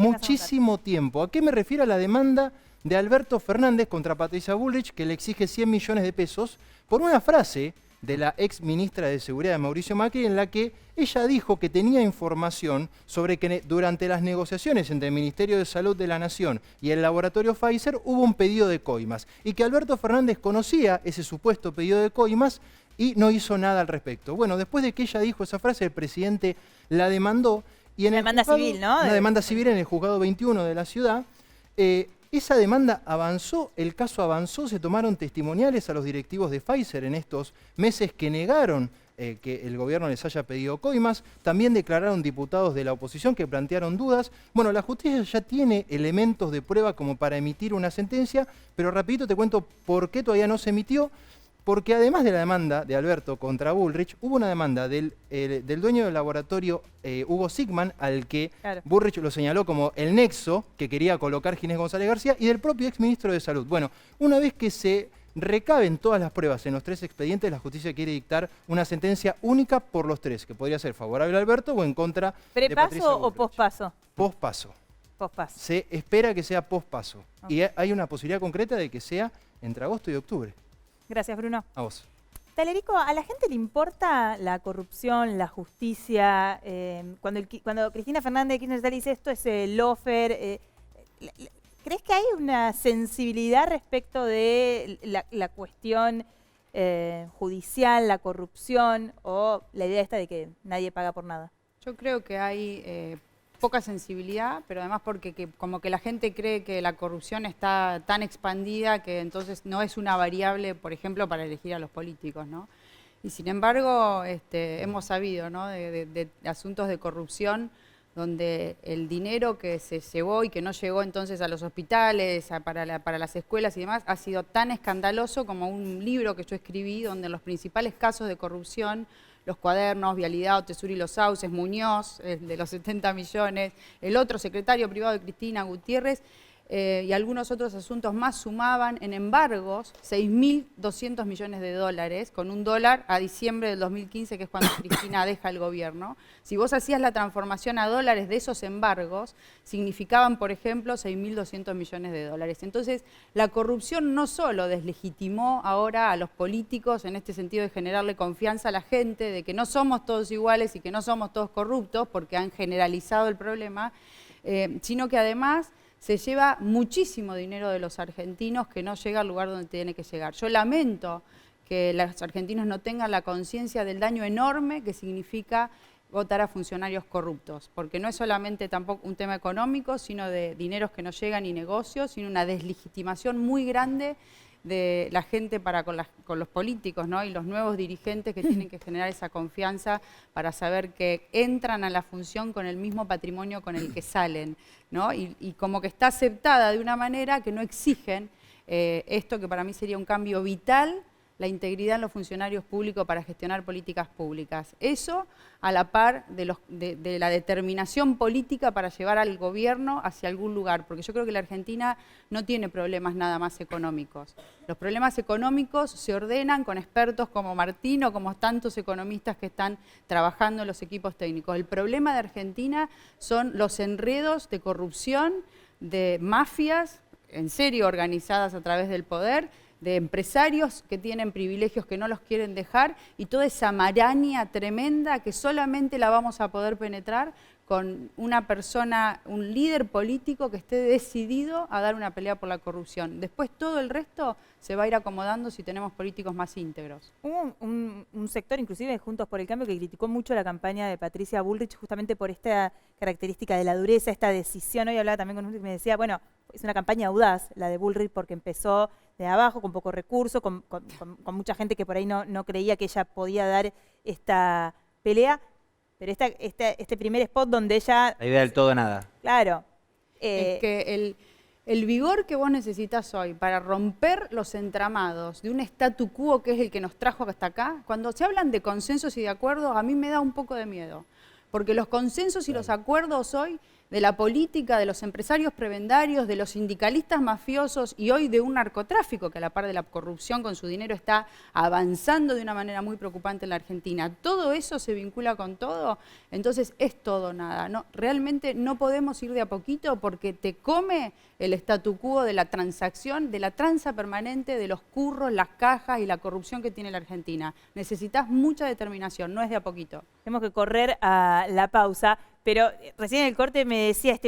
muchísimo tiempo. ¿A qué me refiero? A la demanda de Alberto Fernández contra Patricia Bullrich, que le exige 100 millones de pesos por una frase de la ex ministra de Seguridad de Mauricio Macri, en la que ella dijo que tenía información sobre que durante las negociaciones entre el Ministerio de Salud de la Nación y el laboratorio Pfizer hubo un pedido de coimas y que Alberto Fernández conocía ese supuesto pedido de coimas y no hizo nada al respecto. Bueno, después de que ella dijo esa frase, el presidente la demandó y en una demanda civil, ¿no? Una demanda civil en el juzgado 21 de la ciudad. Esa demanda avanzó, el caso avanzó, se tomaron testimoniales a los directivos de Pfizer en estos meses que negaron que el gobierno les haya pedido coimas. También declararon diputados de la oposición que plantearon dudas. Bueno, la justicia ya tiene elementos de prueba como para emitir una sentencia, pero rapidito te cuento por qué todavía no se emitió. Porque además de la demanda de Alberto contra Bullrich, hubo una demanda del dueño del laboratorio Hugo Sigman, al que Bullrich lo señaló como el nexo que quería colocar Ginés González García, y del propio exministro de Salud. Bueno, una vez que se recaben todas las pruebas en los 3 expedientes, la justicia quiere dictar una sentencia única por los 3, que podría ser favorable a Alberto o en contra de Patricia Bullrich. ¿Prepaso o pospaso? Pospaso. Pospaso. Se espera que sea pospaso. Okay. Y hay una posibilidad concreta de que sea entre agosto y octubre. Gracias, Bruno. A vos. Talerico, ¿a la gente le importa la corrupción, la justicia? Cuando Cristina Fernández de Kirchner dice esto es lofer, ¿crees que hay una sensibilidad respecto de la cuestión judicial, la corrupción o la idea esta de que nadie paga por nada? Yo creo que hay poca sensibilidad, pero además porque como que la gente cree que la corrupción está tan expandida que entonces no es una variable, por ejemplo, para elegir a los políticos, ¿no? Y sin embargo, hemos sabido, ¿no?, de asuntos de corrupción donde el dinero que se llevó y que no llegó entonces a los hospitales, para las escuelas y demás, ha sido tan escandaloso como un libro que yo escribí donde los principales casos de corrupción, los cuadernos, Vialidad, Otesuri y Los Sauces, Muñoz, el de los 70 millones, el otro secretario privado de Cristina, Gutiérrez, y algunos otros asuntos más sumaban en embargos 6.200 millones de dólares, con $1 a diciembre del 2015, que es cuando Cristina deja el gobierno. Si vos hacías la transformación a dólares de esos embargos, significaban, por ejemplo, 6.200 millones de dólares. Entonces, la corrupción no solo deslegitimó ahora a los políticos en este sentido de generarle confianza a la gente, de que no somos todos iguales y que no somos todos corruptos, porque han generalizado el problema, sino que además se lleva muchísimo dinero de los argentinos que no llega al lugar donde tiene que llegar. Yo lamento que los argentinos no tengan la conciencia del daño enorme que significa votar a funcionarios corruptos, porque no es solamente tampoco un tema económico, sino de dineros que no llegan y negocios, sino una deslegitimación muy grande de la gente con los políticos, ¿no?, y los nuevos dirigentes que tienen que generar esa confianza para saber que entran a la función con el mismo patrimonio con el que salen, ¿no? Y como que está aceptada de una manera que no exigen esto que para mí sería un cambio vital, la integridad en los funcionarios públicos para gestionar políticas públicas. Eso a la par de la determinación política para llevar al gobierno hacia algún lugar, porque yo creo que la Argentina no tiene problemas nada más económicos. Los problemas económicos se ordenan con expertos como Martín o como tantos economistas que están trabajando en los equipos técnicos. El problema de Argentina son los enredos de corrupción, de mafias, en serio organizadas a través del poder, de empresarios que tienen privilegios que no los quieren dejar y toda esa maraña tremenda que solamente la vamos a poder penetrar con una persona, un líder político que esté decidido a dar una pelea por la corrupción. Después todo el resto se va a ir acomodando si tenemos políticos más íntegros. Hubo un sector, inclusive de Juntos por el Cambio, que criticó mucho la campaña de Patricia Bullrich justamente por esta característica de la dureza, esta decisión. Hoy hablaba también con un que me decía, bueno, es una campaña audaz la de Bullrich porque empezó de abajo, con pocos recursos, con mucha gente que por ahí no creía que ella podía dar esta pelea. Pero este primer spot donde ella... La idea del todo nada. Claro. Es que el vigor que vos necesitas hoy para romper los entramados de un statu quo que es el que nos trajo hasta acá, cuando se hablan de consensos y de acuerdos, a mí me da un poco de miedo. Porque los consensos y los acuerdos hoy de la política, de los empresarios prebendarios, de los sindicalistas mafiosos y hoy de un narcotráfico que a la par de la corrupción con su dinero está avanzando de una manera muy preocupante en la Argentina. Todo eso se vincula con todo, entonces es todo nada. No, realmente no podemos ir de a poquito porque te come el statu quo de la transacción, de la tranza permanente, de los curros, las cajas y la corrupción que tiene la Argentina. Necesitas mucha determinación, no es de a poquito. Tenemos que correr a la pausa. Pero recién en el corte me decía,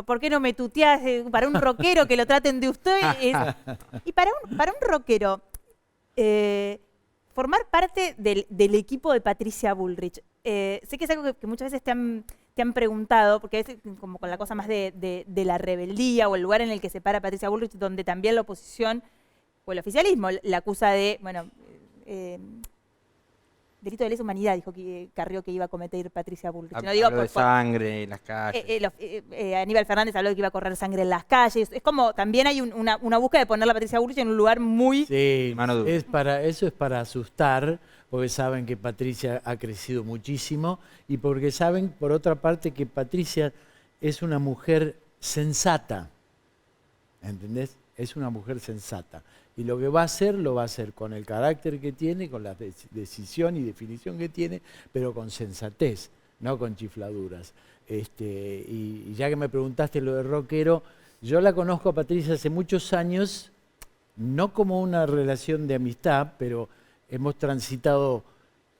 ¿por qué no me tuteás para un rockero que lo traten de usted? Y para un rockero, formar parte del equipo de Patricia Bullrich, sé que es algo que muchas veces te han preguntado, porque a veces como con la cosa más de la rebeldía o el lugar en el que se para Patricia Bullrich, donde también la oposición o el oficialismo la acusa de, bueno, delito de lesa humanidad, dijo que Carrió que iba a cometer Patricia Bullrich. No Habló de sangre en las calles. Aníbal Fernández habló de que iba a correr sangre en las calles. Es como, también hay una búsqueda de poner a Patricia Bullrich en un lugar muy... Sí, eso es para asustar, porque saben que Patricia ha crecido muchísimo y porque saben, por otra parte, que Patricia es una mujer sensata, ¿entendés? Es una mujer sensata. Y lo que va a hacer, lo va a hacer con el carácter que tiene, con la decisión y definición que tiene, pero con sensatez, no con chifladuras. Y ya que me preguntaste lo de rockero, yo la conozco a Patricia hace muchos años, no como una relación de amistad, pero hemos transitado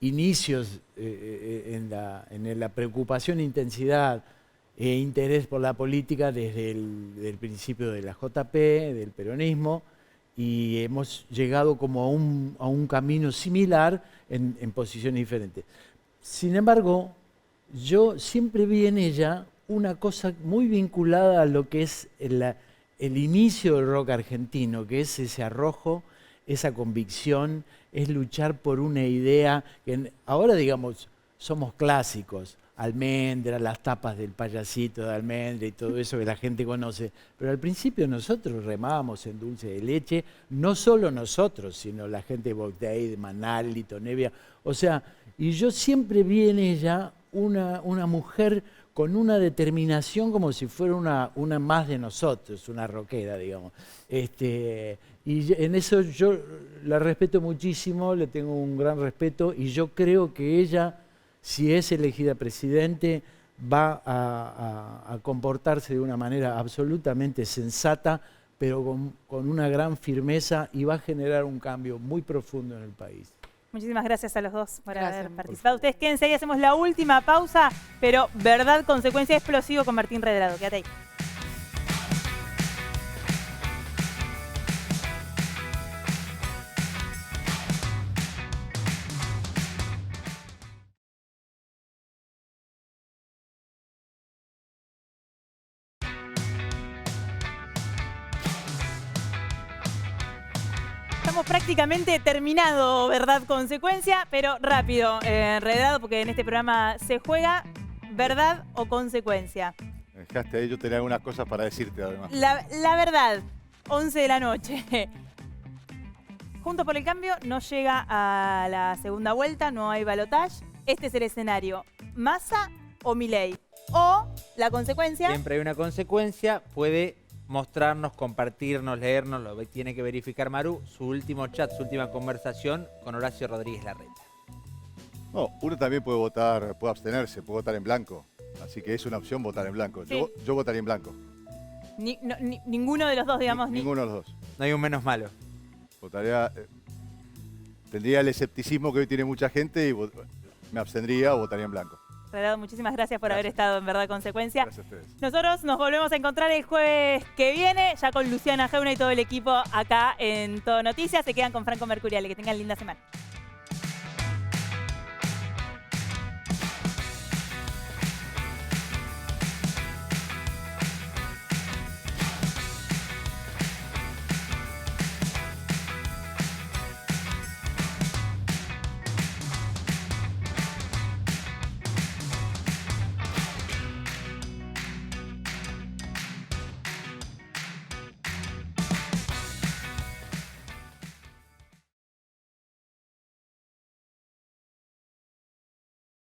inicios en la preocupación, intensidad e interés por la política desde el principio de la JP, del peronismo, y hemos llegado como a un camino similar en posiciones diferentes. Sin embargo, yo siempre vi en ella una cosa muy vinculada a lo que es el inicio del rock argentino, que es ese arrojo, esa convicción, es luchar por una idea que ahora, digamos, somos clásicos. Almendra, las tapas del payasito de Almendra y todo eso que la gente conoce. Pero al principio nosotros remábamos en dulce de leche, no solo nosotros, sino la gente de Boctey, de Manal, Lito Nevia. O sea, y yo siempre vi en ella una mujer con una determinación como si fuera una más de nosotros, una rockera, digamos. Y en eso yo la respeto muchísimo, le tengo un gran respeto y yo creo que ella, si es elegida presidente, va a comportarse de una manera absolutamente sensata, pero con una gran firmeza y va a generar un cambio muy profundo en el país. Muchísimas gracias a los dos por haber participado. Ustedes quédense ahí, hacemos la última pausa, pero verdad, consecuencia, explosivo con Martín Redrado. Quédate ahí. Estamos prácticamente terminado, verdad, consecuencia, pero rápido, Redrado, porque en este programa se juega verdad o consecuencia. Me dejaste ahí, yo tenía algunas cosas para decirte además. La verdad, 11 de la noche. Juntos por el Cambio no llega a la segunda vuelta, no hay balotaje. Este es el escenario, Massa o Milei. O la consecuencia... Siempre hay una consecuencia, puede mostrarnos, compartirnos, leernos, lo tiene que verificar Maru, su último chat, su última conversación con Horacio Rodríguez Larreta. No, uno también puede votar, puede abstenerse, puede votar en blanco. Así que es una opción votar en blanco. Sí. Yo votaría en blanco. Ninguno de los dos, digamos. Ninguno de los dos. No hay un menos malo. Votaría, tendría el escepticismo que hoy tiene mucha gente y me abstendría o votaría en blanco. Redrado, muchísimas gracias por haber estado en Verdad Consecuencia. Gracias a ustedes. Nosotros nos volvemos a encontrar el jueves que viene, ya con Luciana Geuna y todo el equipo acá en Todo Noticias. Se quedan con Franco Mercuriale. Que tengan linda semana.